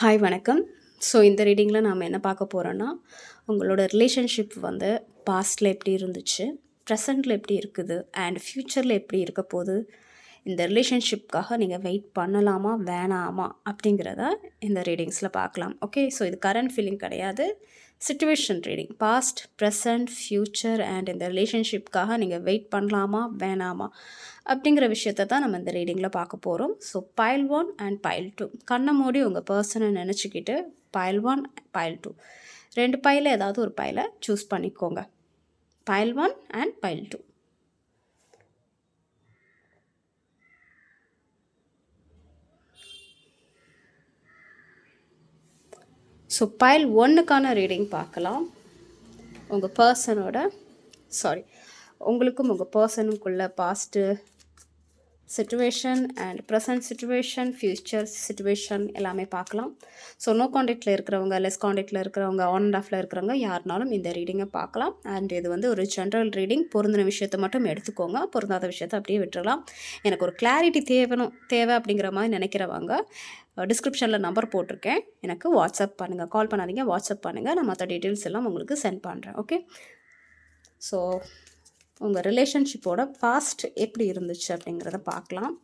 Hi வணக்கம். So இந்த ரீடிங்கில் நாம் என்ன பார்க்க போகிறோன்னா, உங்களோட ரிலேஷன்ஷிப் வந்து பாஸ்ட்டில் எப்படி இருந்துச்சு, ப்ரெசண்ட்டில் எப்படி இருக்குது அண்ட் ஃப்யூச்சரில் எப்படி இருக்க போகுது, இந்த ரிலேஷன்ஷிப்காக நீங்கள் வெயிட் பண்ணலாமா வேணாமா அப்படிங்கிறத இந்த ரீடிங்ஸில் பார்க்கலாம். ஓகே, ஸோ இது கரண்ட் ஃபீலிங் கிடையாது, situation reading. Past, present, future and இந்த ரிலேஷன்ஷிப்காக நீங்கள் வெயிட் பண்ணலாமா வேணாமா அப்படிங்கிற விஷயத்தை தான் நம்ம இந்த ரீடிங்கில் பார்க்க போகிறோம். ஸோ பைல் 1 அண்ட் பைல் 2 கண்ணை மூடி உங்கள் பர்சனை நினச்சிக்கிட்டு பைல் 1 பைல் 2 ரெண்டு பையில் ஏதாவது ஒரு பைலை சூஸ் பண்ணிக்கோங்க. Pile 1 and pile 2. So pile 1க்கான ரீடிங் பார்க்கலாம். உங்கள் பர்சனோட உங்களுக்கும் உங்கள் பர்சனுக்குள்ள past situation and present situation, future situation எல்லாமே பார்க்கலாம். ஸோ நோ காண்டாக்டில் இருக்கிறவங்க, லெஸ் காண்டாக்டில் இருக்கிறவங்க, ஆன் அண்ட் ஆஃபில் இருக்கிறவங்க யாருனாலும் இந்த ரீடிங்கை பார்க்கலாம். அண்ட் இது வந்து ஒரு ஜென்ரல் ரீடிங். பொருந்தின விஷயத்தை மட்டும் எடுத்துக்கோங்க, பொருந்தாத விஷயத்தை அப்படியே விட்டுறலாம். எனக்கு ஒரு கிளாரிட்டி தேவை அப்படிங்கிற மாதிரி நினைக்கிறவங்க டிஸ்கிரிப்ஷனில் நம்பர் போட்டிருக்கேன், எனக்கு வாட்ஸ்அப் பண்ணுங்கள். கால் பண்ணாதீங்க, வாட்ஸ்அப் பண்ணுங்கள். நான் மற்ற டீட்டெயில்ஸ் எல்லாம் உங்களுக்கு சென்ட் பண்ணுறேன். ஓகே, ஸோ உங்கள் ரிலேஷன்ஷிப்போட பாஸ்ட் எப்படி இருந்துச்சு அப்படிங்கிறத பார்க்கலாம்.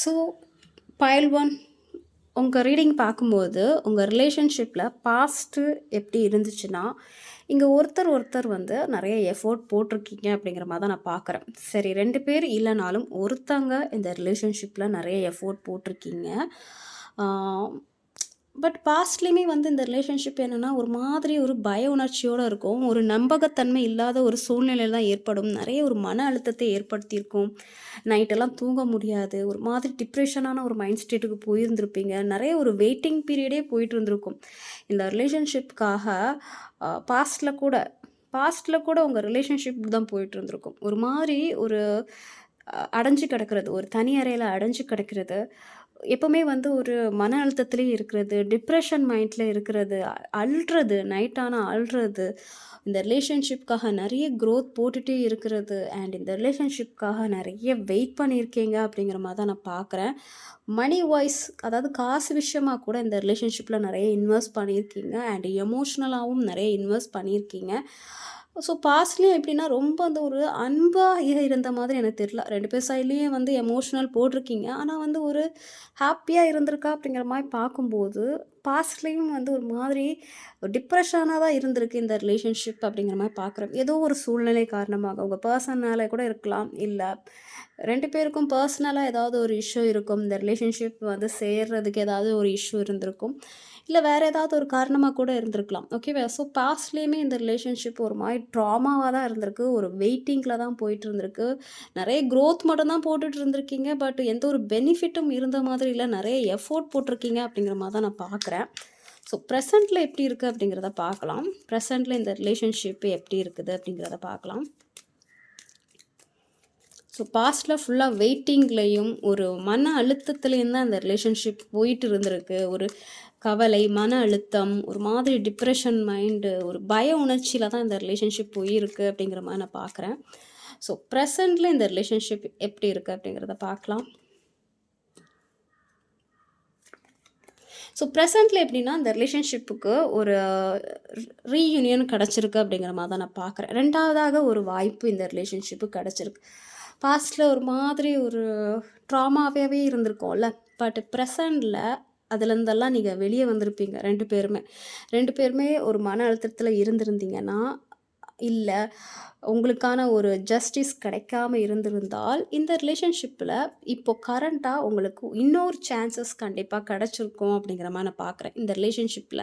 ஸோ பைல் 1 உங்கள் ரீடிங் பார்க்கும்போது உங்கள் ரிலேஷன்ஷிப்பில் பாஸ்ட்டு எப்படி இருந்துச்சுன்னா, இங்கே ஒருத்தர் வந்து நிறைய எஃபோர்ட் போட்டிருக்கீங்க அப்படிங்கிற மாதிரி தான் நான் பார்க்குறேன். சரி, 2 பேர் இல்லைனாலும் ஒருத்தங்க இந்த ரிலேஷன்ஷிப்பில் நிறைய எஃபோர்ட் போட்டிருக்கீங்க. பட் பாஸ்ட்லேயுமே வந்து இந்த ரிலேஷன்ஷிப் என்னென்னா ஒரு மாதிரி ஒரு பய உணர்ச்சியோடு இருக்கும், ஒரு நம்பகத்தன்மை இல்லாத ஒரு சூழ்நிலையில் தான் ஏற்படும். நிறைய ஒரு மன அழுத்தத்தை ஏற்படுத்தியிருக்கும். நைட்டெல்லாம் தூங்க முடியாது, ஒரு மாதிரி டிப்ரெஷனான ஒரு மைண்ட் ஸ்டேட்டுக்கு போயிருந்திருப்பீங்க. நிறைய ஒரு வெயிட்டிங் பீரியடே போயிட்டு இருந்திருக்கும் இந்த ரிலேஷன்ஷிப்காக. பாஸ்ட்டில் கூட உங்கள் ரிலேஷன்ஷிப் தான் போயிட்டு இருந்திருக்கும். ஒரு மாதிரி ஒரு அடைஞ்சு கிடக்கிறது, ஒரு தனி அறையில் அடைஞ்சு கிடக்கிறது, எப்போவுமே வந்து ஒரு மன அழுத்தத்துலேயே இருக்கிறது, டிப்ரெஷன் மைண்டில் இருக்கிறது, அழுறது, நைட்டானால் அழுறது, இந்த ரிலேஷன்ஷிப்காக நிறைய க்ரோத் போட்டுகிட்டே இருக்கிறது அண்ட் இந்த ரிலேஷன்ஷிப்காக நிறைய வெயிட் பண்ணியிருக்கீங்க அப்படிங்கிற மாதிரி தான் நான் பார்க்குறேன். மணி வாய்ஸ், அதாவது காசு விஷயமாக கூட இந்த ரிலேஷன்ஷிப்பில் நிறைய இன்வெஸ்ட் பண்ணியிருக்கீங்க அண்ட் எமோஷ்னலாகவும் நிறைய இன்வெஸ்ட் பண்ணியிருக்கீங்க. ஸோ பாஸ்ட்லேயும் எப்படின்னா ரொம்ப அந்த ஒரு அன்பாக இருந்த மாதிரி எனக்கு தெரியல. 2 பேர் சைட்லேயும் வந்து எமோஷ்னல் போட்டிருக்கீங்க, ஆனால் வந்து ஒரு ஹாப்பியாக இருந்திருக்கா அப்படிங்கிற மாதிரி பார்க்கும்போது பாஸ்ட்லேயும் வந்து ஒரு மாதிரி டிப்ரெஷனாக தான் இருந்திருக்கு இந்த ரிலேஷன்ஷிப் அப்படிங்கிற மாதிரி பார்க்குறேன். ஏதோ ஒரு சூழ்நிலை காரணமாக உங்கள் பர்சனால கூட இருக்கலாம், இல்லை 2 பேருக்கும் பர்சனலாக ஏதாவது ஒரு இஷ்யூ இருக்கும், இந்த ரிலேஷன்ஷிப் வந்து சேர்றதுக்கு ஏதாவது ஒரு இஷ்யூ இருந்திருக்கும், இல்லை வேறு ஏதாவது ஒரு காரணமாக கூட இருந்திருக்கலாம். ஓகேவா? ஸோ பாஸ்ட்லேயுமே இந்த ரிலேஷன்ஷிப் ஒரு மாதிரி ட்ராமாவாக தான் இருந்திருக்கு, ஒரு வெயிட்டிங்கில் தான் போயிட்டு இருந்திருக்கு. நிறைய க்ரோத் மட்டும் தான் போட்டுட்டு இருந்திருக்கீங்க, பட் எந்த ஒரு பெனிஃபிட்டும் இருந்த மாதிரி இல்லை, நிறைய எஃபோர்ட் போட்டிருக்கீங்க அப்படிங்கிற மாதிரி தான் நான் பார்க்குறேன். ஸோ ப்ரெசண்ட்டில் எப்படி இருக்குது அப்படிங்கிறத பார்க்கலாம். ப்ரெசண்ட்டில் இந்த ரிலேஷன்ஷிப் எப்படி இருக்குது அப்படிங்கிறத பார்க்கலாம். ஸோ பாஸ்ட்டில் ஃபுல்லாக வெயிட்டிங்லேயும் ஒரு மன அழுத்தத்துலேயும் தான் அந்த ரிலேஷன்ஷிப் போயிட்டு இருந்திருக்கு. ஒரு கவலை, மன அழுத்தம், ஒரு மாதிரி டிப்ரெஷன் மைண்டு, ஒரு பய உணர்ச்சியில் தான் இந்த ரிலேஷன்ஷிப் போயிருக்கு அப்படிங்கிற மாதிரி நான் பார்க்குறேன். ஸோ ப்ரெசண்ட்டில் இந்த ரிலேஷன்ஷிப் எப்படி இருக்குது அப்படிங்கிறத பார்க்கலாம். ஸோ ப்ரெசண்ட்டில் எப்படின்னா இந்த ரிலேஷன்ஷிப்புக்கு ஒரு ரீயூனியன் கிடச்சிருக்கு அப்படிங்கிற மாதிரி தான் நான் பார்க்குறேன். 2வதாக ஒரு வாய்ப்பு இந்த ரிலேஷன்ஷிப்பு கிடச்சிருக்கு. பாஸ்ட்டில் ஒரு மாதிரி ஒரு ட்ராமாவே இருந்திருக்கோம்ல, பட் ப்ரெசண்டில் அதுலேருந்தெல்லாம் நீங்கள் வெளியே வந்திருப்பீங்க. 2 பேருமே ஒரு மன அழுத்தத்தில் இருந்திருந்தீங்கன்னா, இல்லை உங்களுக்கான ஒரு ஜஸ்டிஸ் கிடைக்காம இருந்திருந்தால் இந்த ரிலேஷன்ஷிப்பில் இப்போ கரண்ட்டாக உங்களுக்கு இன்னொரு சான்சஸ் கண்டிப்பாக கிடச்சிருக்கும் அப்படிங்கிற மாதிரி நான் பார்க்குறேன். இந்த ரிலேஷன்ஷிப்பில்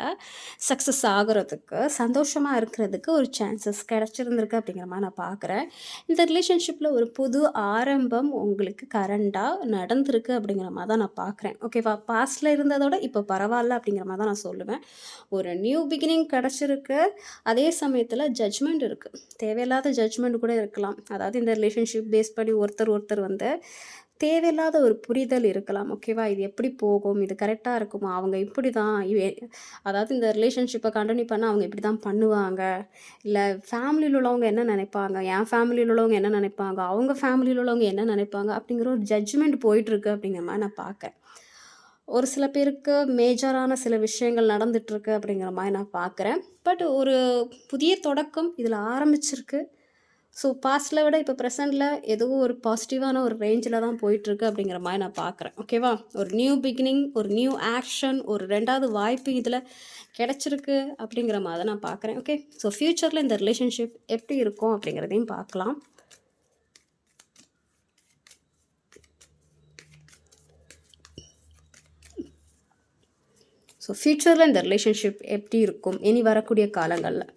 சக்ஸஸ் ஆகிறதுக்கு, சந்தோஷமாக இருக்கிறதுக்கு ஒரு சான்சஸ் கிடச்சிருந்துருக்கு அப்படிங்கிற மாதிரி நான் பார்க்குறேன். இந்த ரிலேஷன்ஷிப்பில் ஒரு புது ஆரம்பம் உங்களுக்கு கரண்ட்டாக நடந்திருக்கு அப்படிங்கிற மாதிரி தான் நான் பார்க்குறேன். ஓகேவா? பாஸ்ட்டில் இருந்ததோட இப்போ பரவாயில்ல அப்படிங்கிற மாதிரி தான் நான் சொல்லுவேன். ஒரு நியூ பிகினிங் கிடச்சிருக்கு, அதே சமயத்தில் ஜட்ஜ்மெண்ட் இருக்குது. தேவையில்லாத தேவையில்லாத ஜட்ஜ்மெண்ட் கூட இருக்கலாம். அதாவது இந்த ரிலேஷன்ஷிப் பேஸ் பண்ணி ஒருத்தர் வந்து தேவையில்லாத ஒரு புரிதல் இருக்கலாம். ஓகேவா? இது எப்படி போகும்? இது கரெக்ட்டா இருக்குமா? அவங்க இப்படி தான் அதாவது இந்த ரிலேஷன்ஷிப்பை கன்டினியூ பண்ணால் அவங்க இப்படி தான் பண்ணுவாங்க. இல்லை ஃபேமிலியில் உள்ளவங்க என்ன நினைப்பாங்க? என் ஃபேமிலியில் உள்ளவங்க என்ன நினைப்பாங்க? அவங்க ஃபேமிலியில் உள்ளவங்க என்ன நினைப்பாங்க? அப்படிங்கிற ஒரு ஜட்ஜ்மெண்ட் போயிட்டுருக்கு அப்படிங்கிற மாதிரி நான் பார்க்கேன். ஒரு சில பேருக்கு மேஜரான சில விஷயங்கள் நடந்துகிட்ருக்கு அப்படிங்கிற மாதிரி நான் பார்க்குறேன். பட் ஒரு புதிய தொடக்கம் இதில் ஆரம்பிச்சிருக்கு. ஸோ பாஸ்ட்டில் விட இப்போ ப்ரெசென்ட்டில் ஏதோ ஒரு பாசிட்டிவான ஒரு ரேஞ்சில் தான் போயிட்டுருக்கு அப்படிங்கிற மாதிரி நான் பார்க்குறேன். ஓகேவா? ஒரு நியூ பிகினிங், ஒரு நியூ ஆக்ஷன், ஒரு 2வது வாய்ப்பு இதில் கிடச்சிருக்கு அப்படிங்கிற மாதிரி நான் பார்க்குறேன். ஓகே, ஸோ ஃப்யூச்சரில் இந்த ரிலேஷன்ஷிப் எப்படி இருக்கும் அப்படிங்கிறதையும் பார்க்கலாம். ஸோ ஃப்யூச்சரில் இந்த ரிலேஷன்ஷிப் எப்படி இருக்கும் இனி வரக்கூடிய காலங்களில்?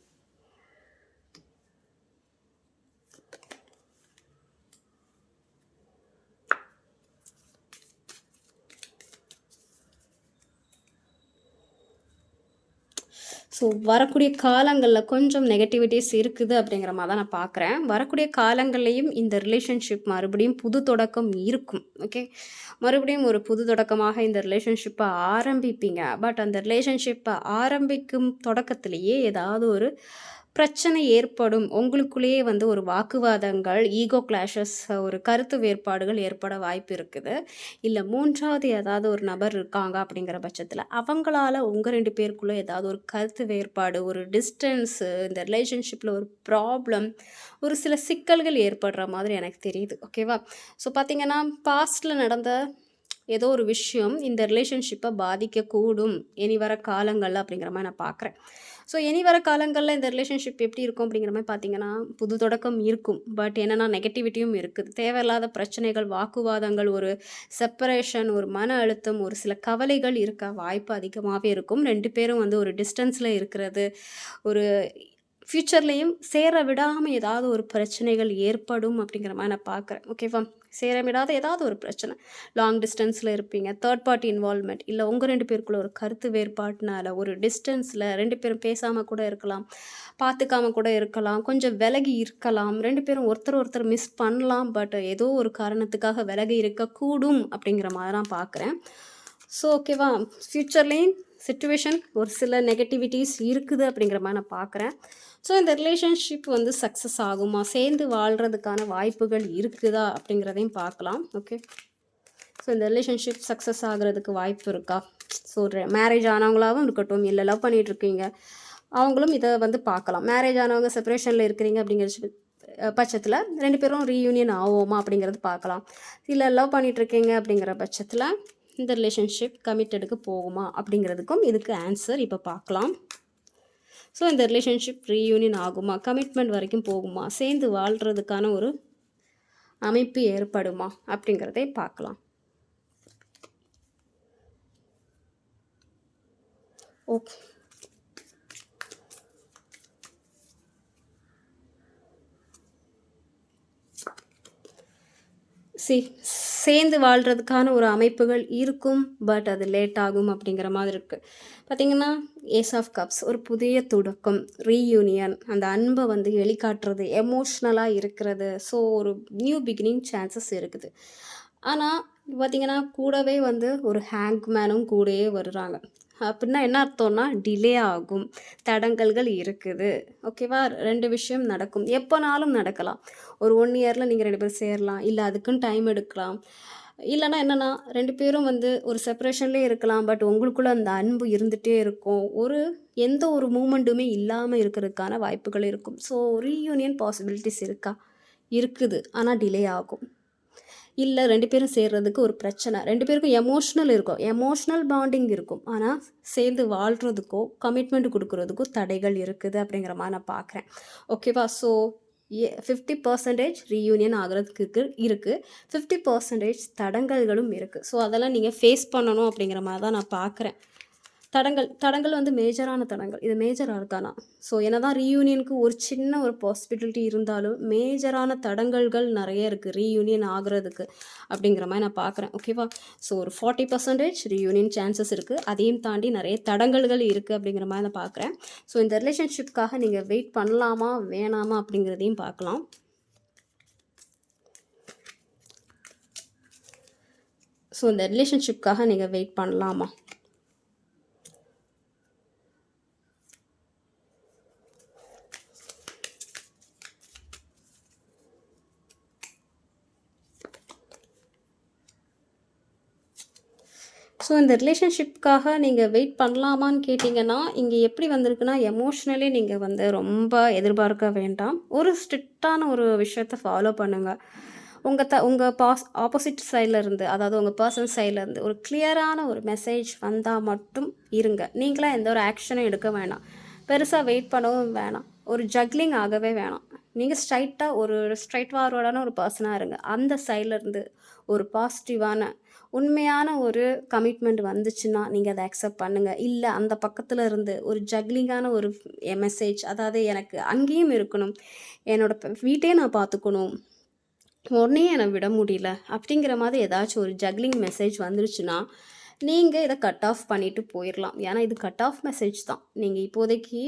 ஸோ வரக்கூடிய காலங்களில் கொஞ்சம் நெகட்டிவிட்டிஸ் இருக்குது அப்படிங்கிற மாதிரி தான் நான் பார்க்குறேன். வரக்கூடிய காலங்கள்லேயும் இந்த ரிலேஷன்ஷிப் மறுபடியும் புது தொடக்கம் இருக்கும். ஓகே, மறுபடியும் ஒரு புது தொடக்கமாக இந்த ரிலேஷன்ஷிப்பை ஆரம்பிப்பீங்க. பட் அந்த ரிலேஷன்ஷிப்பை ஆரம்பிக்கும் தொடக்கத்திலேயே ஏதாவது ஒரு பிரச்சனை ஏற்படும். உங்களுக்குள்ளேயே வந்து ஒரு வாக்குவாதங்கள், ஈகோ கிளாஷஸ், ஒரு கருத்து வேறுபாடுகள் ஏற்பட வாய்ப்பு இருக்குது. இல்லை 3வது ஏதாவது ஒரு நபர் இருக்காங்க அப்படிங்கிற பட்சத்தில் அவங்களால உங்கள் 2 பேருக்குள்ளே ஏதாவது ஒரு கருத்து வேறுபாடு, ஒரு டிஸ்டன்ஸு, இந்த ரிலேஷன்ஷிப்பில் ஒரு ப்ராப்ளம், ஒரு சில சிக்கல்கள் ஏற்படுற மாதிரி எனக்கு தெரியுது. ஓகேவா? ஸோ பார்த்திங்கன்னா பாஸ்ட்டில் நடந்த ஏதோ ஒரு விஷயம் இந்த ரிலேஷன்ஷிப்பை பாதிக்கக்கூடும் இனி வர காலங்களில் அப்படிங்கிற மாதிரி நான் பார்க்குறேன். ஸோ இனி வர காலங்களில் இந்த ரிலேஷன்ஷிப் எப்படி இருக்கும் அப்படிங்கிற மாதிரி பார்த்தீங்கன்னா புது தொடக்கம் இருக்கும். பட் என்னென்னா நெகட்டிவிட்டியும் இருக்குது. தேவையில்லாத பிரச்சனைகள், வாக்குவாதங்கள், ஒரு செப்பரேஷன், ஒரு மன அழுத்தம், ஒரு சில கவலைகள் இருக்க வாய்ப்பு அதிகமாகவே இருக்கும். 2 பேரும் வந்து ஒரு டிஸ்டன்ஸில் இருக்கிறது, ஒரு ஃப்யூச்சர்லேயும் சேர விடாமல் ஏதாவது ஒரு பிரச்சனைகள் ஏற்படும் அப்படிங்கிற மாதிரி நான் பார்க்குறேன். ஓகேவா? சேர விடாத ஏதாவது ஒரு பிரச்சனை, லாங் டிஸ்டன்ஸில் இருப்பீங்க, தேர்ட் பார்ட்டி இன்வால்வ்மெண்ட், இல்லை உங்கள் 2 பேருக்குள்ள ஒரு கருத்து வேறுபாட்டினால ஒரு டிஸ்டன்ஸில் 2 பேரும் பேசாமல் கூட இருக்கலாம், பார்த்துக்காம கூட இருக்கலாம், கொஞ்சம் விலகி இருக்கலாம், 2 பேரும் ஒருத்தர் மிஸ் பண்ணலாம். பட் ஏதோ ஒரு காரணத்துக்காக விலகி இருக்கக்கூடும் அப்படிங்கிற மாதிரி நான் பார்க்குறேன். ஸோ ஓகேவா, ஃப்யூச்சர்லேயும் சிச்சுவேஷன் ஒரு சில நெகட்டிவிட்டிஸ் இருக்குது அப்படிங்கிற மாதிரி நான் பார்க்குறேன். ஸோ இந்த ரிலேஷன்ஷிப் வந்து சக்ஸஸ் ஆகுமா, சேர்ந்து வாழ்கிறதுக்கான வாய்ப்புகள் இருக்குதா அப்படிங்கிறதையும் பார்க்கலாம். ஓகே, ஸோ இந்த ரிலேஷன்ஷிப் சக்ஸஸ் ஆகிறதுக்கு வாய்ப்பு இருக்கா? ஸோ மேரேஜ் ஆனவங்களாகவும் இருக்கட்டும், இல்லை லவ் பண்ணிகிட்ருக்கீங்க அவங்களும் இதை வந்து பார்க்கலாம். மேரேஜ் ஆனவங்க செப்பரேஷனில் இருக்கிறீங்க அப்படிங்கிற பட்சத்தில் 2 பேரும் ரீயூனியன் ஆகுமா அப்படிங்கிறது பார்க்கலாம். இல்லை லவ் பண்ணிகிட்ருக்கீங்க அப்படிங்கிற பட்சத்தில் இந்த ரிலேஷன்ஷிப் கமிட்டடுக்கு போகுமா அப்படிங்கிறதுக்கும் இதுக்கு ஆன்சர் இப்போ பார்க்கலாம். ஸோ இந்த ரிலேஷன்ஷிப் ரீயூனியன் ஆகுமா, கமிட்மெண்ட் வரைக்கும் போகுமா, சேர்ந்து வாழ்கிறதுக்கான ஒரு அமைப்பு ஏற்படுமா அப்படிங்கிறதை பார்க்கலாம். ஓகே, சேர்ந்து வாழ்கிறதுக்கான ஒரு அமைப்புகள் இருக்கும். பட் அது லேட் ஆகும் அப்படிங்கிற மாதிரி இருக்குது. பார்த்திங்கன்னா ஏஸ் ஆஃப் கப்ஸ் ஒரு புதிய தொடக்கம், ரீயூனியன், அந்த அன்பை வந்து வெளிக்காட்டுறது, எமோஷ்னலாக இருக்கிறது. ஸோ ஒரு நியூ பிகினிங் சான்சஸ் இருக்குது. ஆனால் பார்த்திங்கன்னா கூடவே வந்து ஒரு ஹேங்க்மேனும் கூடவே வருகிறாங்க. அப்படின்னா என்ன அர்த்தம்னா டிலே ஆகும், தடங்கல்கள் இருக்குது. ஓகேவா? 2 விஷயம் நடக்கும், எப்போனாலும் நடக்கலாம். ஒரு 1 இயரில் நீங்கள் 2 பேரும் சேரலாம், இல்லை அதுக்குன்னு டைம் எடுக்கலாம். இல்லைனா என்னென்னா 2 பேரும் வந்து ஒரு செப்பரேஷன்லேயே இருக்கலாம். பட் உங்களுக்குள்ளே அந்த அன்பு இருந்துகிட்டே இருக்கும், எந்த ஒரு மூமெண்ட்டுமே இல்லாமல் இருக்கிறதுக்கான வாய்ப்புகள் இருக்கும். ஸோ ரீயூனியன் பாசிபிலிட்டிஸ் இருக்கா? இருக்குது, ஆனால் டிலே ஆகும். இல்லை 2 பேரும் சேர்றதுக்கு ஒரு பிரச்சனை, 2 பேருக்கும் எமோஷ்னல் இருக்கும், எமோஷ்னல் பாண்டிங் இருக்கும், ஆனால் சேர்ந்து வாழ்கிறதுக்கோ கமிட்மெண்ட் கொடுக்குறதுக்கோ தடைகள் இருக்குது அப்படிங்கிற மாதிரி நான் பார்க்குறேன். ஓகேவா? ஸோ 50% ரீயூனியன் ஆகிறதுக்கு இருக்குது, 50% தடங்கல்களும் இருக்குது. ஸோ அதெல்லாம் நீங்கள் ஃபேஸ் பண்ணணும் அப்படிங்கிற மாதிரி தான் நான் பார்க்குறேன். தடங்கள் வந்து மேஜரான தடங்கள். இது மேஜர் ஆர்கானா. ஸோ என்னதான் ரீயூனியனுக்கு ஒரு சின்ன ஒரு பாசிபிலிட்டி இருந்தாலும், மேஜரான தடங்கல்கள் நெறைய இருக்குது ரீயூனியன் ஆகுறதுக்கு அப்படிங்கிற மாதிரி நான் பார்க்குறேன். ஓகேவா? ஸோ ஒரு 40% ரீயூனியன் சான்சஸ் இருக்குது. அதையும் தாண்டி நிறைய தடங்கல்கள் இருக்குது அப்படிங்கிற மாதிரி நான் பார்க்குறேன். ஸோ இந்த ரிலேஷன்ஷிப்காக நீங்கள் வெயிட் பண்ணலாமா வேணாமா அப்படிங்கிறதையும் பார்க்கலாம். ஸோ இந்த ரிலேஷன்ஷிப்காக நீங்கள் வெயிட் பண்ணலாமா? ஸோ இந்த ரிலேஷன்ஷிப்காக நீங்கள் வெயிட் பண்ணலாமான்னு கேட்டிங்கன்னா, இங்கே எப்படி வந்திருக்குன்னா, எமோஷ்னலி நீங்கள் வந்து ரொம்ப எதிர்பார்க்க வேண்டாம். ஒரு ஸ்ட்ரிக்டான ஒரு விஷயத்த ஃபாலோ பண்ணுங்கள். உங்கள் ஆப்போசிட் சைடில் இருந்து, அதாவது உங்கள் பர்சன் சைடில் இருந்து ஒரு கிளியரான ஒரு மெசேஜ் வந்தால் மட்டும் இருங்க. நீங்களாம் எந்த ஒரு ஆக்ஷனும் எடுக்க வேணாம். பெருசாக வெயிட் பண்ணவும் வேணாம். ஒரு ஜக்லிங் ஆகவே வேணாம். நீங்கள் ஸ்ட்ரைட்டாக ஒரு ஸ்ட்ரைட் ஃபார்வர்டான ஒரு பர்சனாக இருங்க. அந்த சைட்லேருந்து ஒரு பாசிட்டிவான உண்மையான ஒரு கமிட்மெண்ட் வந்துச்சுன்னா நீங்கள் அதை அக்செப்ட் பண்ணுங்கள். இல்லை அந்த பக்கத்தில் இருந்து ஒரு ஜக்லிங்கான ஒரு மெசேஜ், அதாவது எனக்கு அங்கேயும் இருக்கணும், வீட்டையே நான் பார்த்துக்கணும், உடனே என்னை விட முடியல அப்படிங்கிற மாதிரி ஏதாச்சும் ஒரு ஜக்லிங் மெசேஜ் வந்துருச்சுன்னா நீங்கள் இதை கட் ஆஃப் பண்ணிவிட்டு போயிடலாம். ஏன்னா இது கட் ஆஃப் மெசேஜ் தான். நீங்கள் இப்போதைக்கு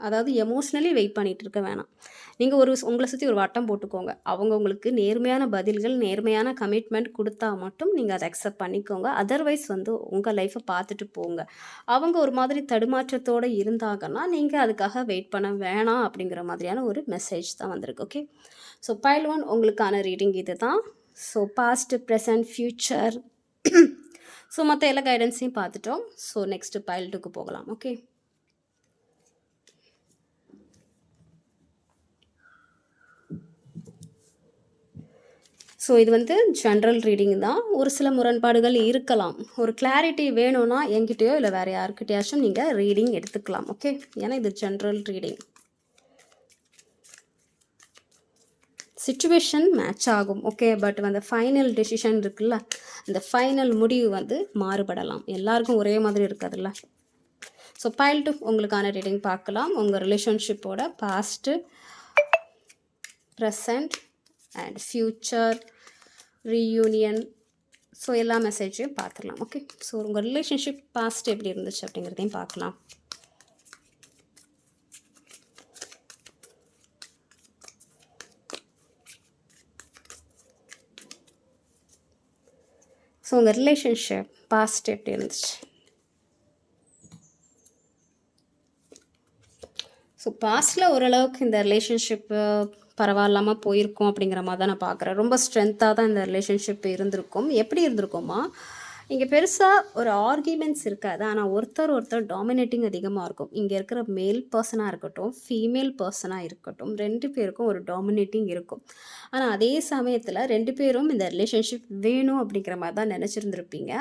அதாவது எமோஷ்னலி வெயிட் பண்ணிகிட்டு இருக்க வேணாம். நீங்கள் உங்களை சுற்றி ஒரு வட்டம் போட்டுக்கோங்க. அவங்க உங்களுக்கு நேர்மையான பதில்கள், நேர்மையான கமிட்மெண்ட் கொடுத்தா மட்டும் நீங்கள் அதை அக்செப்ட் பண்ணிக்கோங்க. அதர்வைஸ் வந்து உங்கள் லைஃப்பை பார்த்துட்டு போங்க. அவங்க ஒரு மாதிரி தடுமாற்றத்தோடு இருந்தாங்கன்னா நீங்கள் அதுக்காக வெயிட் பண்ண வேணாம் அப்படிங்கிற மாதிரியான ஒரு மெசேஜ் தான் வந்திருக்கு. ஓகே, ஸோ பைல் 1 உங்களுக்கான ரீடிங் இது தான். So past, present, future, so மற்ற எல்லா கைடன்ஸையும் பார்த்துட்டோம். ஸோ நெக்ஸ்ட்டு பைல் 2க்கு போகலாம். ஓகே, ஸோ இது வந்து ஜென்ரல் ரீடிங் தான். ஒரு சில முரண்பாடுகள் இருக்கலாம். ஒரு கிளாரிட்டி வேணும்னா என்கிட்டயோ இல்லை வேறு யாருக்கிட்டையாச்சும் நீங்கள் ரீடிங் எடுத்துக்கலாம். ஓகே, ஏன்னா இது ஜென்ரல் ரீடிங். சிச்சுவேஷன் மேட்ச் ஆகும். ஓகே, பட் அந்த ஃபைனல் டெசிஷன் இருக்குல்ல, அந்த ஃபைனல் முடிவு வந்து மாறுபடலாம். எல்லாருக்கும் ஒரே மாதிரி இருக்காதுல்ல. ஸோ பைல் 2 உங்களுக்கான ரீடிங் பார்க்கலாம். உங்கள் ரிலேஷன்ஷிப்போட past, present and future, reunion, so எல்லா மெசேஜையும் பார்த்துடலாம். ஓகே, ஸோ உங்கள் ரிலேஷன்ஷிப் பாஸ்ட் எப்படி இருந்துச்சு அப்படிங்கிறதையும் பார்க்கலாம். ஸோ உங்கள் ரிலேஷன்ஷிப் பாஸ்ட் எப்படி இருந்துச்சு? ஸோ பாஸ்ட்டில் ஓரளவுக்கு இந்த ரிலேஷன்ஷிப்பு பரவாயில்லாமல் போயிருக்கோம் அப்படிங்கிற மாதிரி தான் நான் பார்க்குறேன். ரொம்ப ஸ்ட்ரென்த்தாக தான் இந்த ரிலேஷன்ஷிப் இருந்திருக்கும். எப்படி இருந்திருக்குமா, இங்கே பெருசாக ஒரு ஆர்கியூமெண்ட்ஸ் இருக்காது. ஆனால் ஒருத்தர் டாமினேட்டிங் அதிகமாக இருக்கும். இங்கே இருக்கிற மேல் பர்சனாக இருக்கட்டும், ஃபீமேல் பர்சனாக இருக்கட்டும், 2 பேருக்கும் ஒரு டாமினேட்டிங் இருக்கும். ஆனால் அதே சமயத்தில் 2 பேரும் இந்த ரிலேஷன்ஷிப் வேணும் அப்படிங்கிற மாதிரி தான் நினச்சிருந்துருப்பீங்க.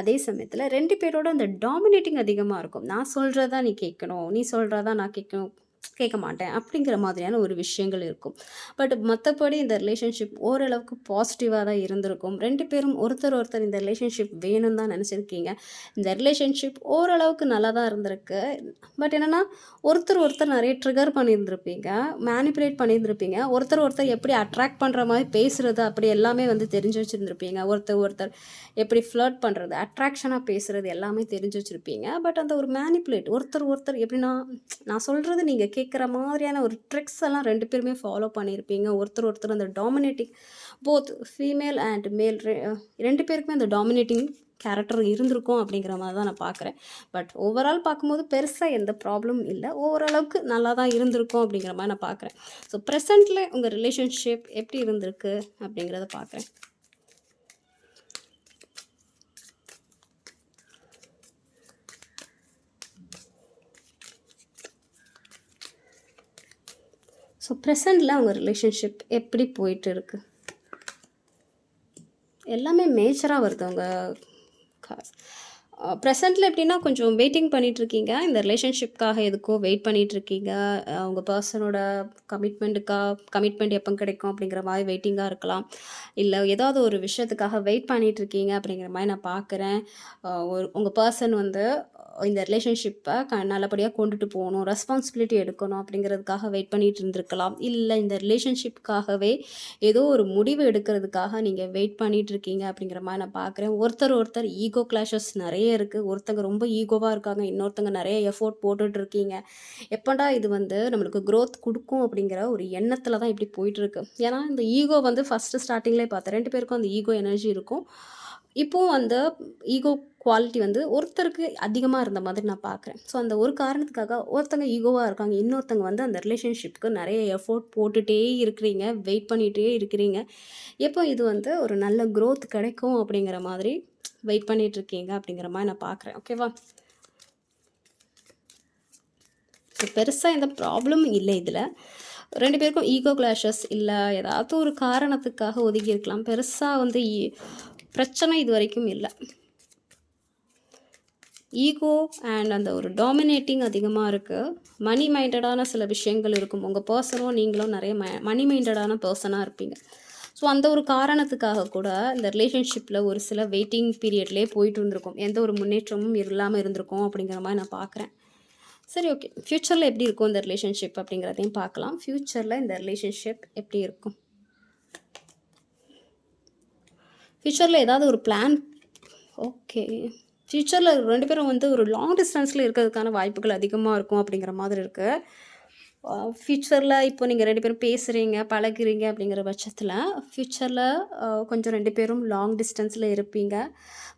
அதே சமயத்தில் 2 பேரோட அந்த டாமினேட்டிங் அதிகமாக இருக்கும். நான் சொல்கிறதா நீ கேட்கணும், நீ சொல்கிறதா நான் கேட்க மாட்டேன் அப்படிங்கிற மாதிரியான ஒரு விஷயங்கள் இருக்கும். பட் மற்றபடி இந்த ரிலேஷன்ஷிப் ஓரளவுக்கு பாசிட்டிவாக தான் இருந்திருக்கும். 2 பேரும் ஒருத்தர் இந்த ரிலேஷன்ஷிப் வேணும்னு தான் நினச்சிருக்கீங்க. இந்த ரிலேஷன்ஷிப் ஓரளவுக்கு நல்லா தான் இருந்திருக்கு. பட் என்னென்னா ஒருத்தர் நிறைய ட்ரிகர் பண்ணியிருந்திருப்பீங்க, மேனிப்புலேட் பண்ணியிருந்திருப்பீங்க. ஒருத்தர் எப்படி அட்ராக்ட் பண்ணுற மாதிரி பேசுகிறது அப்படி எல்லாமே வந்து தெரிஞ்சு வச்சுருந்துருப்பீங்க. ஒருத்தர் எப்படி ஃப்ளர்ட் பண்ணுறது, அட்ராக்ஷனாக பேசுகிறது எல்லாமே தெரிஞ்சு வச்சுருப்பீங்க. பட் அந்த ஒரு மேனிப்புலேட் ஒருத்தர் எப்படின்னா, நான் சொல்கிறது நீங்கள் கேட்குற மாதிரியான ஒரு ட்ரிக்ஸ் எல்லாம் 2 பேருமே ஃபாலோ பண்ணியிருப்பீங்க. ஒருத்தர் அந்த டாமினேட்டிங், போத் ஃபீமேல் அண்ட் மேல் 2 பேருக்குமே அந்த டாமினேட்டிங் கேரக்டர் இருந்திருக்கும் அப்படிங்கிற மாதிரி தான் நான் பார்க்குறேன். பட் ஓவரால் பார்க்கும்போது பெருசாக எந்த ப்ராப்ளமும் இல்லை, ஓரளவுக்கு நல்லா தான் இருந்திருக்கும் அப்படிங்கிற மாதிரி நான் பார்க்குறேன். ஸோ ப்ரெசண்ட்டில் உங்கள் ரிலேஷன்ஷிப் எப்படி இருந்திருக்கு அப்படிங்கிறத பார்க்குறேன். ஸோ ப்ரெசண்டில் அவங்க ரிலேஷன்ஷிப் எப்படி போயிட்டு இருக்கு? எல்லாமே மேஜராக வருது. அவங்க ப்ரெசென்ட்ல எப்படின்னா கொஞ்சம் வெயிட்டிங் பண்ணிட்டுருக்கீங்க. இந்த ரிலேஷன்ஷிப்காக எதுக்கோ வெயிட் பண்ணிட்டுருக்கீங்க. உங்க பெர்சனோட கமிட்மெண்ட் எப்போ கிடைக்கும் அப்படிங்கிற மாரி வெயிட்டிங்கா இருக்கலாம். இல்ல ஏதாவது ஒரு விஷயத்துக்காக வெயிட் பண்ணிட்டுருக்கீங்க அப்படிங்கிற மாரி நான் பார்க்குறேன். உங்க பெர்சன் வந்து இந்த ரிலேஷன்ஷிப்ப நல்லபடியா கொண்டுட்டு போணும், ரெஸ்பான்சிபிலிட்டி எடுக்கணும் அப்படிங்கிறதுக்காக வெயிட் பண்ணிட்டு இருந்திருக்கலாம். இல்ல இந்த ரிலேஷன்ஷிப்காகவே ஏதோ ஒரு முடிவு எடுக்கிறதுக்காக நீங்க வெயிட் பண்ணிட்டு இருக்கீங்க அப்படிங்கிற மாரி நான் பார்க்குறேன். ஒருத்தர் ஈகோ கிளாஷஸ் நெறைய இருக்கு. ஒருத்தங்க ரொம்ப ஈகோவா இருக்காங்க. இன்னொருத்தங்க நெறைய எஃபோர்ட் போட்டுட்டு இருக்கீங்க. எப்படா இது வந்து நம்மளுக்கு குரோத் குடுக்கும் அப்படிங்கிற ஒரு எண்ணத்துல தான் இப்படி போயிட்டுருக்கு. ஏன்னா இந்த ஈகோ வந்து ஃபர்ஸ்ட்டு ஸ்டார்ட்டிங்லேயே பார்த்தேன். 2 பேருக்கும் அந்த ஈகோ எனர்ஜி இருக்கும். இப்போவும் அந்த ஈகோ குவாலிட்டி வந்து ஒருத்தருக்கு அதிகமா இருந்த மாதிரி நான் பார்க்குறேன். ஸோ அந்த ஒரு காரணத்துக்காக ஒருத்தங்க ஈகோவா இருக்காங்க. இன்னொருத்தங்க வந்து அந்த ரிலேஷன்ஷிப்க்கு நெறைய எஃபோர்ட் போட்டுட்டே இருக்கிறீங்க. வெயிட் பண்ணிட்டே இருக்கிறீங்க. எப்போ இது வந்து ஒரு நல்ல குரோத் கிடைக்கும் அப்படிங்கிற மாதிரி வெயிட் பண்ணிட்டுருக்கீங்க அப்படிங்கிற மாரி நான் பார்க்குறேன். ஓகேவா? ஸோ பெருசா எந்த ப்ராப்ளமும் இல்ல இதுல. 2 பேருக்கும் ஈகோ கிளாஷஸ் இல்ல ஏதாவது ஒரு காரணத்துக்காக ஒதுங்கி இருக்கலாம். பெருசா வந்து பிரச்சனை இதுவரைக்கும் இல்ல. ஈகோ அண்ட் அந்த ஒரு டாமினேட்டிங் அதிகமா இருக்கு. மனி மைண்டடான சில விஷயங்கள் இருக்கும். உங்க பெர்சனும் நீங்களும் நெறைய மனி மைண்டடான பெர்சனா இருப்பீங்க. ஸோ அந்த ஒரு காரணத்துக்காக கூட இந்த ரிலேஷன்ஷிப்ல ஒரு சில வெயிட்டிங் பீரியட்லயே போயிட்டு இருந்திருக்கும். எந்த ஒரு முன்னேற்றமும் இல்லாம இருந்திருக்கும் அப்படிங்கிற மாரி நான் பார்க்குறேன். சரி, ஓகே. ஃப்யூச்சர்ல எப்படி இருக்கும் இந்த ரிலேஷன்ஷிப் அப்படிங்கிறதையும் பார்க்கலாம். ஃப்யூச்சர்ல இந்த ரிலேஷன்ஷிப் எப்படி இருக்கும்? ஃப்யூச்சர்ல ஏதாவது ஒரு பிளான் ஓகே. ஃப்யூச்சர்ல 2 பேரும் வந்து ஒரு லாங் டிஸ்டன்ஸ்ல இருக்கிறதுக்கான வாய்ப்புகள் அதிகமா இருக்கும் அப்படிங்கிற மாதிரி இருக்கு. ஃப்யூச்சர்ல இப்போ நீங்க 2 பேரும் பேசுறீங்க, பழகுறீங்க அப்படிங்கிற பட்சத்தில, ஃப்யூச்சர்ல கொஞ்சம் 2 பேரும் லாங் டிஸ்டன்ஸ்ல இருப்பீங்க.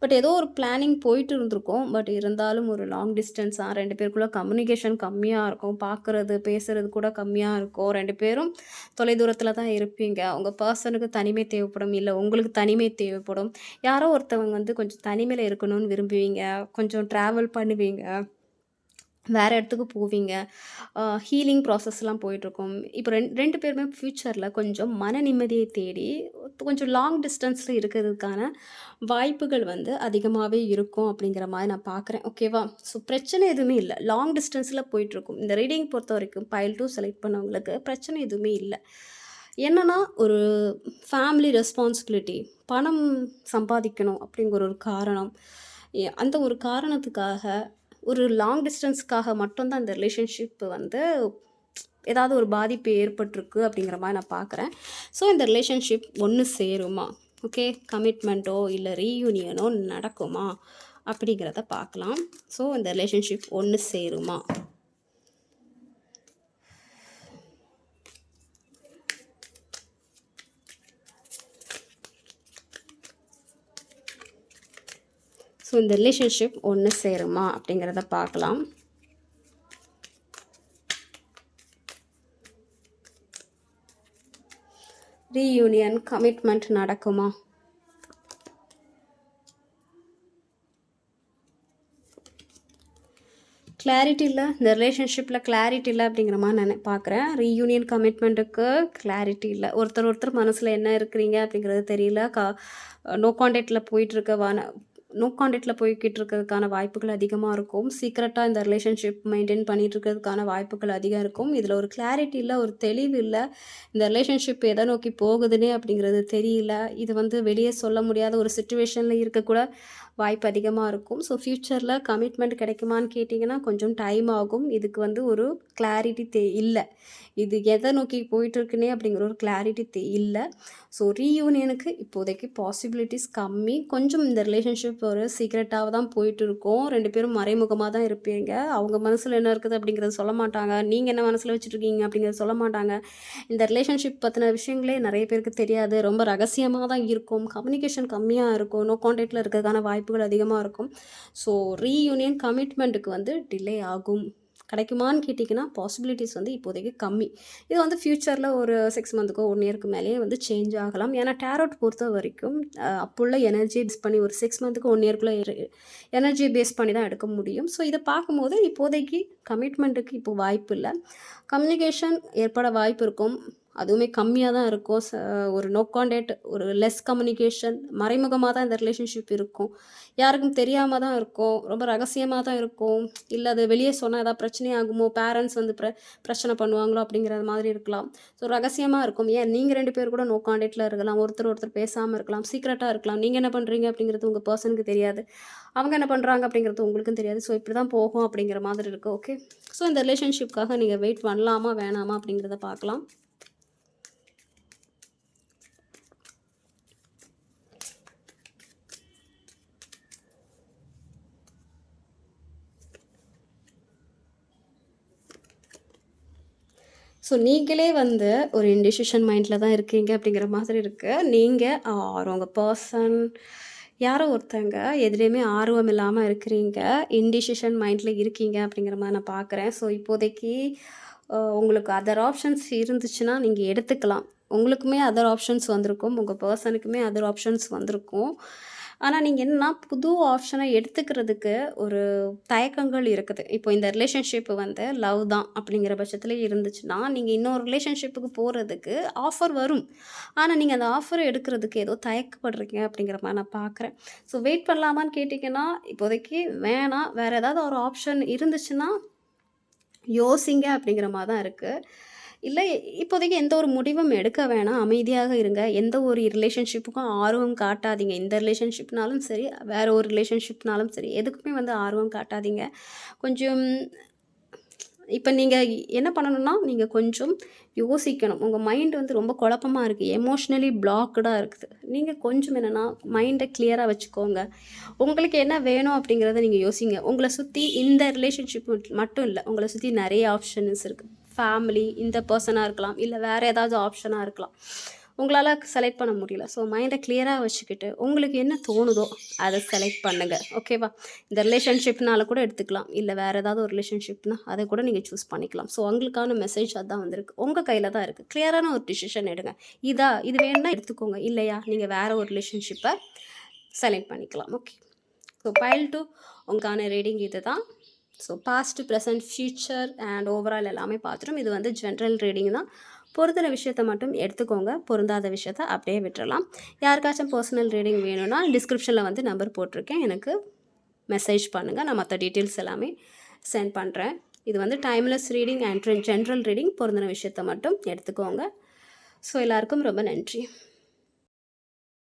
பட் ஏதோ ஒரு பிளானிங் போயிட்டு இருந்திருக்கும். பட் இருந்தாலும் ஒரு லாங் டிஸ்டன்ஸா 2 பேருக்குள்ள கம்யூனிகேஷன் கம்மியா இருக்கும். பார்க்குறது, பேசுறது கூட கம்மியா இருக்கும். 2 பேரும் தொலைதூரத்தில தான் இருப்பீங்க. உங்க பெர்சனுக்கு தனிமை தேவைப்படும். இல்ல உங்களுக்கு தனிமை தேவைப்படும். யாரோ ஒருத்தவங்க வந்து கொஞ்சம் தனிமையில இருக்கணும்னு விரும்புவீங்க. கொஞ்சம் ட்ராவல் பண்ணுவீங்க. வேற இடத்துக்கு போவீங்க. ஹீலிங் ப்ராசஸ்லாம் போயிட்டுருக்கும். இப்போ 2 பேருமே ஃப்யூச்சர்ல கொஞ்சம் மன நிம்மதியை தேடி கொஞ்சம் லாங் டிஸ்டன்ஸ்ல இருக்கிறதுக்கான வாய்ப்புகள் வந்து அதிகமாவே இருக்கும் அப்படிங்கிற மாரி நான் பார்க்குறேன். ஓகேவா? ஸோ பிரச்சனை எதுவுமே இல்ல. லாங் டிஸ்டன்ஸ்ல போயிட்டுருக்கும். இந்த ரீடிங் பொறுத்தவரைக்கும் பைல் 2 செலக்ட் பண்ணவங்களுக்கு பிரச்சனை எதுவுமே இல்ல. என்னன்னா, ஒரு ஃபேமிலி ரெஸ்பான்சிபிலிட்டி, பணம் சம்பாதிக்கணும் அப்படிங்கிற ஒரு காரணம். அந்த ஒரு காரணத்துக்காக ஒரு லாங் டிஸ்டன்ஸ்க்காக மட்டும் தான் இந்த ரிலேஷன்ஷிப் வந்து ஏதாவது ஒரு பாதிப்பு ஏற்பட்டிருக்கு அப்படிங்கிற மாரி நான் பார்க்குறேன். ஸோ இந்த ரிலேஷன்ஷிப் ஒண்ணு சேருமா? ஓகே. கமிட்மெண்ட்டோ இல்ல ரீயூனியனோ நடக்குமா? அப்படிங்கிறத பார்க்கலாம். ஸோ இந்த ரிலேஷன்ஷிப் ஒண்ணு சேருமா? ஸோ இந்த ரிலேஷன்ஷிப் ஒண்ணு சேருமா? அப்படிங்கிறத பார்க்கலாம். ரீயூனியன், கமிட்மெண்ட் நடக்குமா? கிளாரிட்டி இல்ல. இந்த ரிலேஷன்ஷிப்ல கிளாரிட்டி இல்ல அப்படிங்கிற மாரி நான் பார்க்குறேன். ரீயூனியன், கமிட்மெண்ட்டுக்கு கிளாரிட்டி இல்ல. ஒருத்தர் மனசுல என்ன இருக்கிறீங்க அப்படிங்கிறது தெரியல. நோ கான்டாக்ட்ல நோ கான்டாக்ட்ல போய்க்கிட்டு இருக்கிறதுக்கான வாய்ப்புகள் அதிகமா இருக்கும். சீக்ரெட்டா இந்த ரிலேஷன்ஷிப் மெயின்டெயின் பண்ணிட்டு இருக்கிறதுக்கான வாய்ப்புகள் அதிகம் இருக்கும். இதுல ஒரு கிளாரிட்டி இல்ல, ஒரு தெளிவு இல்ல. இந்த ரிலேஷன்ஷிப் எத நோக்கி போகுதுன்னே அப்படிங்கிறது தெரியல. இது வந்து வெளிய சொல்ல முடியாத ஒரு சிச்சுவேஷன்ல இருக்கக்கூட வாய்ப்பு அதிகமா இருக்கும். ஸோ ஃப்யூச்சர்ல கமிட்மெண்ட் கிடைக்குமான்னு கேட்டிங்கன்னா, கொஞ்சம் டைம் ஆகும். இதுக்கு வந்து ஒரு கிளாரிட்டி இல்ல. இது எத நோக்கி போயிட்டுருக்குன்னே அப்படிங்கிற ஒரு கிளாரிட்டி இல்ல. ஸோ ரீயூனியனுக்கு இப்போதைக்கு பாசிபிலிட்டீஸ் கம்மி. கொஞ்சம் இந்த ரிலேஷன்ஷிப் ஒரு சீக்ரெட்டாவ தான் போயிட்டு இருக்கும். 2 பேரும் மறைமுகமா தான் இருப்பீங்க. அவங்க மனசுல என்ன இருக்குது அப்படிங்கிறத சொல்ல மாட்டாங்க. நீங்க என்ன மனசுல வச்சுட்டுருக்கீங்க அப்படிங்கிறத சொல்ல மாட்டாங்க. இந்த ரிலேஷன்ஷிப் பத்தின விஷயங்களே நெறைய பேருக்கு தெரியாது. ரொம்ப ரகசியமா தான் இருக்கும். கம்யூனிகேஷன் கம்மியா இருக்கும். நோ கான்டாக்ட்ல இருக்கிறதுக்கான வாய்ப்புகள் அதிகமா இருக்கும். ஸோ ரீயூனியன், கமிட்மெண்ட்டுக்கு வந்து டிலே ஆகும். கிடைக்குமான்னு கேட்டிங்கன்னா, பாசிபிலிட்டீஸ் வந்து இப்போதைக்கு கம்மி. இது வந்து ஃப்யூச்சர்ல ஒரு 6 மந்த்துக்கோ, 1 இயர்க்கு மேலேயே வந்து சேஞ்ச் ஆகலாம். ஏன்னா டாரோட் பொறுத்தவரைக்கும் அப்போ உள்ள எனர்ஜிய பேஸ் பண்ணி ஒரு 6 மந்த்துக்கு 1 இயர்க்குள்ள எனர்ஜிய பேஸ் பண்ணி தான் எடுக்க முடியும். ஸோ இத பார்க்கும்போது இப்போதைக்கு கமிட்மெண்ட்டுக்கு இப்போ வாய்ப்பு இல்ல. கம்யூனிகேஷன் ஏற்பட வாய்ப்பு இருக்கும். அதுவுமே கம்மியாக தான் இருக்கும். ஒரு நோ கான்டாக்ட், ஒரு லெஸ் கம்யூனிகேஷன், மறைமுகமாக தான் இந்த ரிலேஷன்ஷிப் இருக்கும். யாருக்கும் தெரியாமல் தான் இருக்கும், ரொம்ப ரகசியமாக தான் இருக்கும். இல்லை அது வெளியே சொன்னால் ஏதாவது பிரச்சனை ஆகுமோ, பேரண்ட்ஸ் வந்து பிரச்சனை பண்ணுவாங்களோ அப்படிங்கிறது மாதிரி இருக்கலாம். ஸோ ரகசியமாக இருக்கும். ஏன் நீங்கள் 2 பேர் கூட நோ கான்டாக்டில் இருக்கலாம், ஒருத்தர் பேசாமல் இருக்கலாம், சீக்ரெட்டாக இருக்கலாம். நீங்கள் என்ன பண்ணுறீங்க அப்படிங்கிறது உங்கள் பர்சனுக்கு தெரியாது, அவங்க என்ன பண்ணுறாங்க அப்படிங்கிறது உங்களுக்கும் தெரியாது. ஸோ இப்படி தான் போகும் அப்படிங்கிற மாதிரி இருக்குது. ஓகே, ஸோ இந்த ரிலேஷன்ஷிப்காக நீங்கள் வெயிட் பண்ணலாமா வேணாமா அப்படிங்கிறத பார்க்கலாம். ஸோ நீங்களே வந்து ஒரு இன்டிசிஷன் மைண்டில் தான் இருக்கீங்க அப்படிங்கிற மாதிரி இருக்குது. நீங்கள் ஆர் உங்கள் பர்சன் யாரோ ஒருத்தங்க எதுலேயுமே ஆர்வம் இல்லாமல் இருக்கிறீங்க, இன்டிசிஷன் மைண்டில் இருக்கீங்க அப்படிங்கிற மாதிரி நான் பார்க்குறேன். ஸோ இப்போதைக்கு உங்களுக்கு அதர் ஆப்ஷன்ஸ் இருந்துச்சுன்னா நீங்கள் எடுத்துக்கலாம். உங்களுக்குமே அதர் ஆப்ஷன்ஸ் வந்திருக்கும், உங்கள் பர்சனுக்குமே அதர் ஆப்ஷன்ஸ் வந்திருக்கும். ஆனால் நீங்கள் என்னன்னா புது ஆப்ஷனை எடுத்துக்கிறதுக்கு ஒரு தயக்கங்கள் இருக்குது. இப்போ இந்த ரிலேஷன்ஷிப் வந்து லவ் தான் அப்படிங்கிற பட்சத்தில் இருந்துச்சுன்னா, நீங்கள் இன்னொரு ரிலேஷன்ஷிப்புக்கு போகிறதுக்கு ஆஃபர் வரும். ஆனால் நீங்கள் அந்த ஆஃபரை எடுக்கிறதுக்கு ஏதோ தயக்கப்படுறீங்க அப்படிங்கிற மாதிரி நான் பார்க்குறேன். ஸோ வெயிட் பண்ணலாமான்னு கேட்டிங்கன்னா, இப்போதைக்கு வேணாம். வேறு ஏதாவது ஒரு ஆப்ஷன் இருந்துச்சுன்னா யோசிங்க அப்படிங்கிற மாதிரி தான் இருக்குது. இல்லை இப்போதைக்கு எந்த ஒரு முடிவும் எடுக்க வேணாம், அமைதியாக இருங்க. எந்த ஒரு ரிலேஷன்ஷிப்புக்கும் ஆர்வம் காட்டாதீங்க. இந்த ரிலேஷன்ஷிப்னாலும் சரி, வேறு ஒரு ரிலேஷன்ஷிப்னாலும் சரி, எதுக்குமே வந்து ஆர்வம் காட்டாதீங்க. கொஞ்சம் இப்போ நீங்கள் என்ன பண்ணணும்னா, நீங்கள் கொஞ்சம் யோசிக்கணும். உங்கள் மைண்ட் வந்து ரொம்ப குழப்பமா இருக்குது, எமோஷ்னலி பிளாக்டாக இருக்குது. நீங்கள் கொஞ்சம் என்னென்னா மைண்டை கிளியராக வச்சுக்கோங்க. உங்களுக்கு என்ன வேணும் அப்படிங்கிறத நீங்கள் யோசிங்க. உங்களை சுற்றி இந்த ரிலேஷன்ஷிப் மட்டும் இல்லை, உங்களை சுற்றி நிறைய ஆப்ஷன்ஸ் இருக்குது. ஃபேமிலி, இந்த பர்சனாக இருக்கலாம், இல்லை வேறு ஏதாவது ஆப்ஷனாக இருக்கலாம். உங்களால் செலக்ட் பண்ண முடியல. ஸோ மைண்டை கிளியராக வச்சுக்கிட்டு உங்களுக்கு என்ன தோணுதோ அதை செலக்ட் பண்ணுங்கள். ஓகேவா? இந்த ரிலேஷன்ஷிப்னால கூட எடுத்துக்கலாம், இல்லை வேறு ஏதாவது ஒரு ரிலேஷன்ஷிப்னா அதை கூட நீங்கள் சூஸ் பண்ணிக்கலாம். ஸோ உங்களுக்கான மெசேஜ் அதான் வந்திருக்கு. உங்கள் கையில் தான் இருக்குது. கிளியரான ஒரு டிசிஷன் எடுங்க. இது வேணும்னா எடுத்துக்கோங்க, இல்லையா நீங்கள் வேறு ஒரு ரிலேஷன்ஷிப்பை செலக்ட் பண்ணிக்கலாம். ஓகே, ஸோ பைல் 2 உங்களுக்கான ரீடிங் இது தான். So past, present, future and overall எல்லாமே பார்த்துட்டோம். இது வந்து ஜென்ரல் ரீடிங் தான். பொருந்தின விஷயத்தை மட்டும் எடுத்துக்கோங்க, பொருந்தாத விஷயத்தை அப்படியே விட்டுறலாம். யாருக்காச்சும் பர்சனல் ரீடிங் வேணும்னா டிஸ்கிரிப்ஷனில் வந்து நம்பர் போட்டிருக்கேன், எனக்கு மெசேஜ் பண்ணுங்கள். நான் மற்ற டீட்டெயில்ஸ் எல்லாமே சென்ட் பண்ணுறேன். இது வந்து timeless reading and general reading. பொருந்தின விஷயத்தை மட்டும் எடுத்துக்கோங்க. ஸோ எல்லாருக்கும் ரொம்ப நன்றி.